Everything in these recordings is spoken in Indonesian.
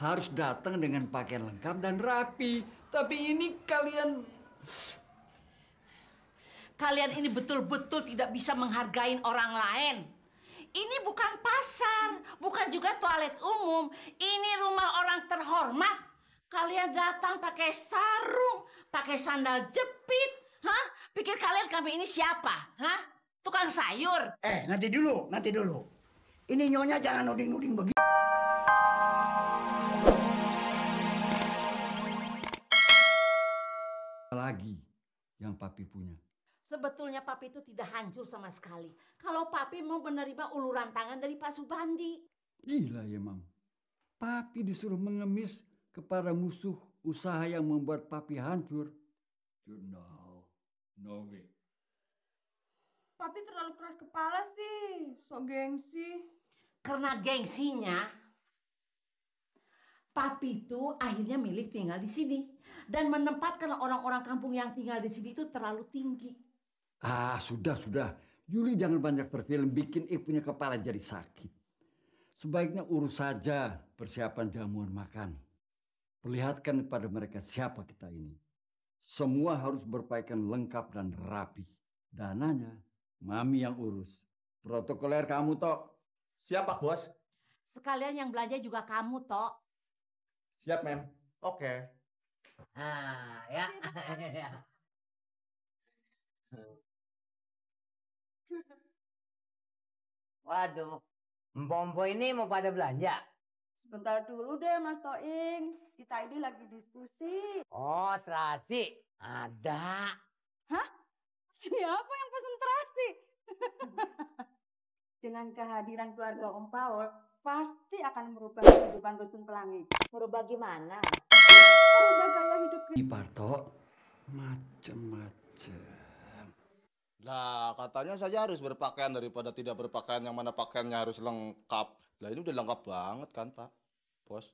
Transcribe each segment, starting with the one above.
harus datang dengan pakaian lengkap dan rapi. Tapi ini kalian ini betul-betul tidak bisa menghargai orang lain. Ini bukan pasar, bukan juga toilet umum. Ini rumah orang terhormat. Kalian datang pakai sarung, pakai sandal jepit. Hah? Pikir kami ini siapa? Hah? Tukang sayur? Nanti dulu. Ini nyonya jangan nuding-nuding begitu. lagi yang papi punya. Sebetulnya papi itu tidak hancur sama sekali. Kalau papi mau menerima uluran tangan dari Pak Subandi. Gila ya, Mam. Papi disuruh mengemis kepada musuh usaha yang membuat papi hancur. No way. Papi terlalu keras kepala sih, so gengsi. Karena gengsinya, papi itu akhirnya milih tinggal di sini. Dan menempatkan orang-orang kampung yang tinggal di sini itu terlalu tinggi. Sudah. Yuli jangan banyak berfilm, bikin punya kepala jadi sakit. Sebaiknya urus saja persiapan jamuan makan. Perlihatkan kepada mereka siapa kita ini. Semua harus berpakaian lengkap dan rapi. Dananya, Mami yang urus. Protokoler kamu, Tok. Siap, Pak Bos. Sekalian yang belanja juga kamu, Tok. Siap, Mem. Oke. Ya. Waduh, Mpompo ini mau pada belanja? Sebentar dulu deh Mas Toing, kita ini lagi diskusi. Oh, terasi. Ada. Hah? Siapa yang pesen terasi? Dengan kehadiran keluarga Om Paul, pasti akan merubah kehidupan Dusun Pelangi. Merubah gimana? Merubah gaya hidup kita. Parto, macem-macem. Lah, katanya saja harus berpakaian daripada tidak berpakaian, yang mana pakaiannya harus lengkap. Lah, ini udah lengkap banget kan, Pak Bos?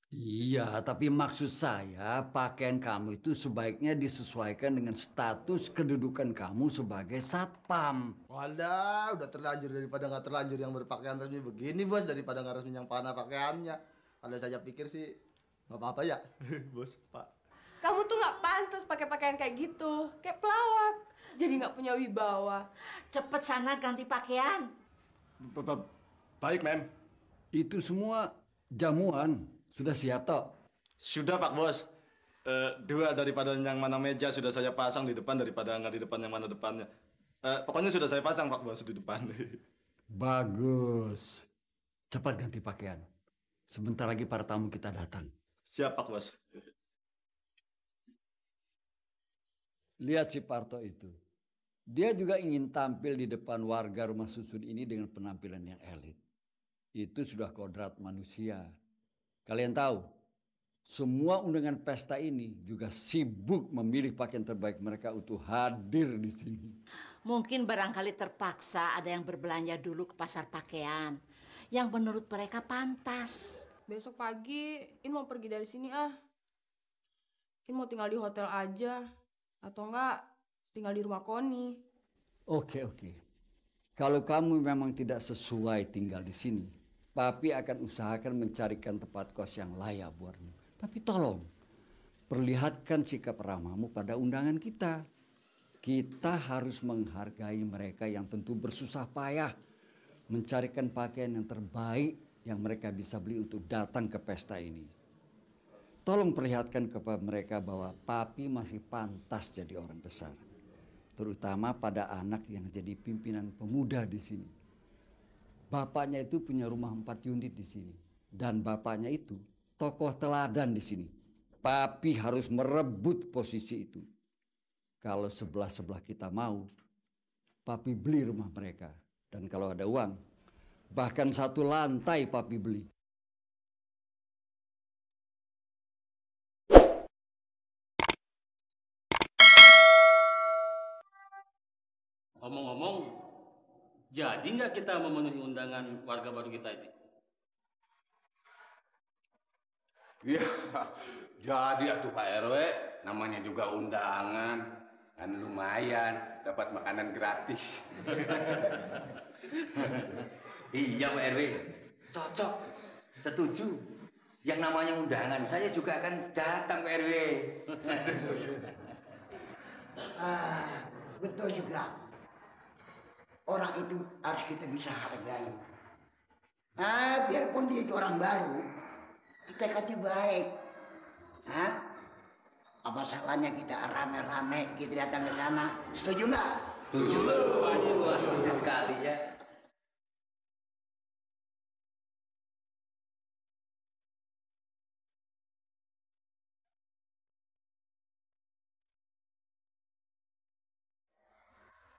Iya, tapi maksud saya pakaian kamu itu sebaiknya disesuaikan dengan status kedudukan kamu sebagai satpam. Walah, udah terlanjur daripada nggak terlanjur yang berpakaian resmi begini, Bos, daripada nggak resmi yang panah pakaiannya. Kalau saya pikir sih nggak apa-apa ya, Bos, Pak. Kamu tuh nggak pantas pakai pakaian kayak gitu, kayak pelawak. Jadi nggak punya wibawa. Cepet sana ganti pakaian. Baik, Mem. Itu semua jamuan. Sudah siap, Tok? Sudah, Pak Bos. Dua daripada yang mana meja sudah saya pasang di depan, daripada nggak di depan yang mana depannya. Pokoknya sudah saya pasang, Pak Bos, di depan. Bagus. Cepat ganti pakaian. Sebentar lagi para tamu kita datang. Siap, Pak Bos. Lihat si Parto itu. Dia juga ingin tampil di depan warga rumah susun ini dengan penampilan yang elit. Itu sudah kodrat manusia. Kalian tahu, semua undangan pesta ini juga sibuk memilih pakaian terbaik mereka untuk hadir di sini. Mungkin barangkali terpaksa ada yang berbelanja dulu ke pasar pakaian yang menurut mereka pantas. Besok pagi, In mau pergi dari sini In mau tinggal di hotel aja. Atau enggak, tinggal di rumah Koni. Oke. Kalau kamu memang tidak sesuai tinggal di sini, Papi akan usahakan mencarikan tempat kos yang layak buatmu. Tapi tolong, perlihatkan sikap ramahmu pada undangan kita. Kita harus menghargai mereka yang tentu bersusah payah mencarikan pakaian yang terbaik yang mereka bisa beli untuk datang ke pesta ini. Tolong perlihatkan kepada mereka bahwa Papi masih pantas jadi orang besar. Terutama pada anak yang jadi pimpinan pemuda di sini. Bapaknya itu punya rumah 4 unit di sini. Dan bapaknya itu tokoh teladan di sini. Papi harus merebut posisi itu. Kalau sebelah-sebelah kita mau, Papi beli rumah mereka. Dan kalau ada uang, bahkan 1 lantai Papi beli. Ngomong-ngomong, jadi nggak kita memenuhi undangan warga baru kita itu? Iya, jadi atuh Pak RW, namanya juga undangan, kan lumayan dapat makanan gratis. Iya Pak RW, cocok, setuju. Yang namanya undangan, saya juga akan datang Pak RW. Betul juga. Orang itu harus kita bisa hargai. Biarpun dia itu orang baru, tekadnya baik. Apa salahnya kita rame-rame kita datang ke sana? Setuju nggak? Setuju. Setuju sekali ya.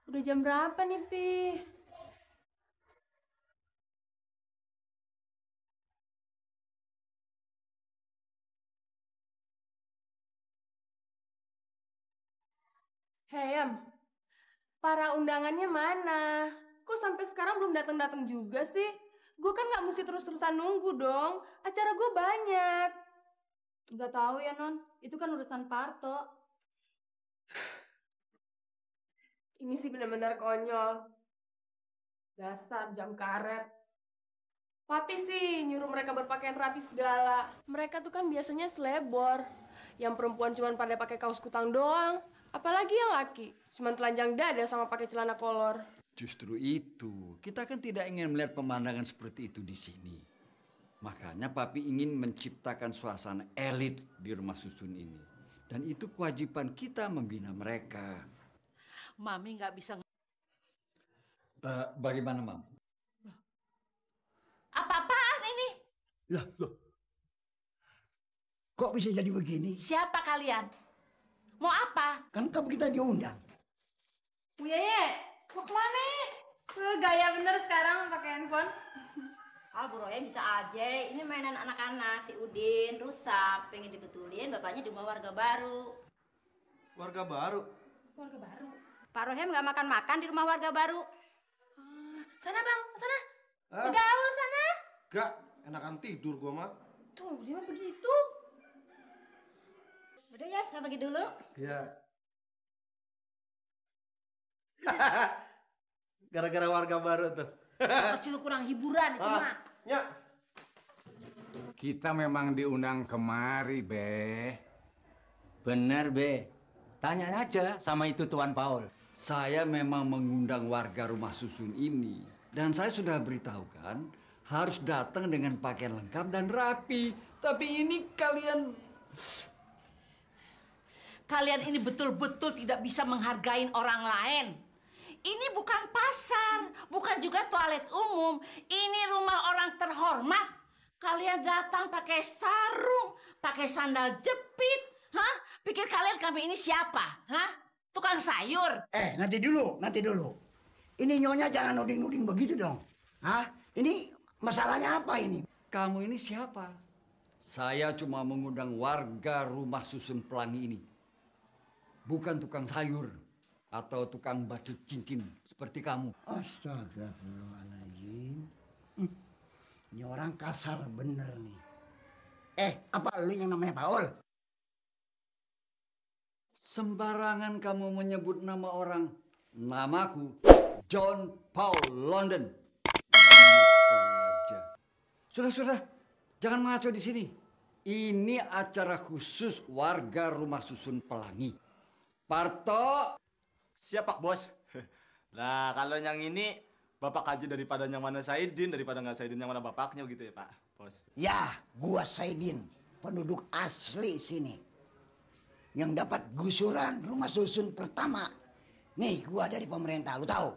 Udah jam berapa nih, Pi? Heyam, para undangannya mana? Kok sampai sekarang belum datang-datang juga sih? Gue kan nggak mesti terus-terusan nunggu dong. Acara gue banyak. Nggak tahu ya, Non. Itu kan urusan Parto. Ini sih benar-benar konyol. Dasar jam karet. Papi sih nyuruh mereka berpakaian rapi segala. Mereka tuh kan biasanya selebor. Yang perempuan cuma pada pakai kaos kutang doang. Apalagi yang laki, cuma telanjang dada sama pakai celana kolor. Justru itu, kita kan tidak ingin melihat pemandangan seperti itu di sini. Makanya Papi ingin menciptakan suasana elit di rumah susun ini. Dan itu kewajiban kita membina mereka. Mami nggak bisa. Bagaimana, Mam? Apa-apaan ini? Loh. Kok bisa jadi begini? Siapa kalian? Mau apa? Kan kamu kita diundang. Bu Yeye, mau kemana? Gaya bener sekarang pakai handphone. Bu Roya bisa aja. Ini mainan anak-anak. Si Udin rusak. Pengen dibetulin. Bapaknya di rumah warga baru. Warga baru? Warga baru. Pak Rohem nggak makan-makan di rumah warga baru. Sana bang, sana. Gaul sana. Gak, enakan tidur gua mah. Tuh, dia mah begitu. Udah ya, saya bagi dulu. Iya. Gara-gara warga baru tuh. Kecil kurang hiburan itu mah. Ya. Kita memang diundang kemari, Be. Bener, Be. Tanya aja sama itu Tuan Paul. Saya memang mengundang warga rumah susun ini. Dan saya sudah beritahukan harus datang dengan pakaian lengkap dan rapi. Tapi ini Kalian ini betul-betul tidak bisa menghargai orang lain. Ini bukan pasar, bukan juga toilet umum. Ini rumah orang terhormat. Kalian datang pakai sarung, pakai sandal jepit. Pikir kami ini siapa? Tukang sayur? Nanti dulu. Ini nyonya jangan nuding-nuding begitu dong. Ini masalahnya apa ini? Kamu ini siapa? Saya cuma mengundang warga rumah susun Pelangi ini. Bukan tukang sayur atau tukang batu cincin seperti kamu. Astagfirullahaladzim. Ini orang kasar bener nih. Apa lu yang namanya Paul? Sembarangan kamu menyebut nama orang. Namaku John Paul London. Sudah. Jangan mengaco di sini. Ini acara khusus warga rumah susun Pelangi. Parto. Siap, Pak Bos. Nah, kalau yang ini Bapak haji daripada yang mana Saidin, daripada nggak Saidin yang mana bapaknya gitu ya, Pak Bos. Ya, gua Saidin, penduduk asli sini. Yang dapat gusuran rumah susun pertama. Nih, gua dari pemerintah, lu tahu?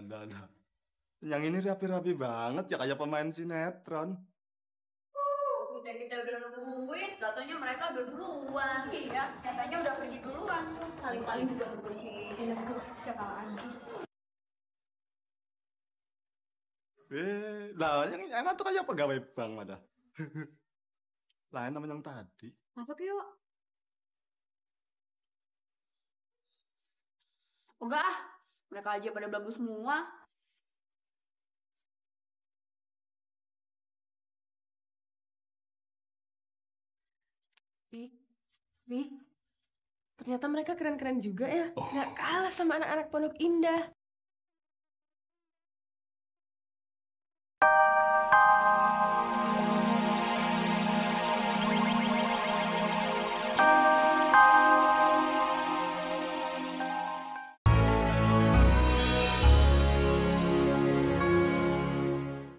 Nah. Yang ini rapi-rapi banget ya, kayak pemain sinetron. Kita udah nungguin, katanya mereka udah duluan. Iya, katanya udah pergi duluan tuh. Paling-paling juga nunggu siapa lagi. Lah yang enak tuh kayak pegawai bank ada. Lain sama yang tadi. Masuk yuk. Enggak ah, mereka aja pada bagus semua. Wi, ternyata mereka keren-keren juga ya. Nggak kalah sama anak-anak Pondok Indah.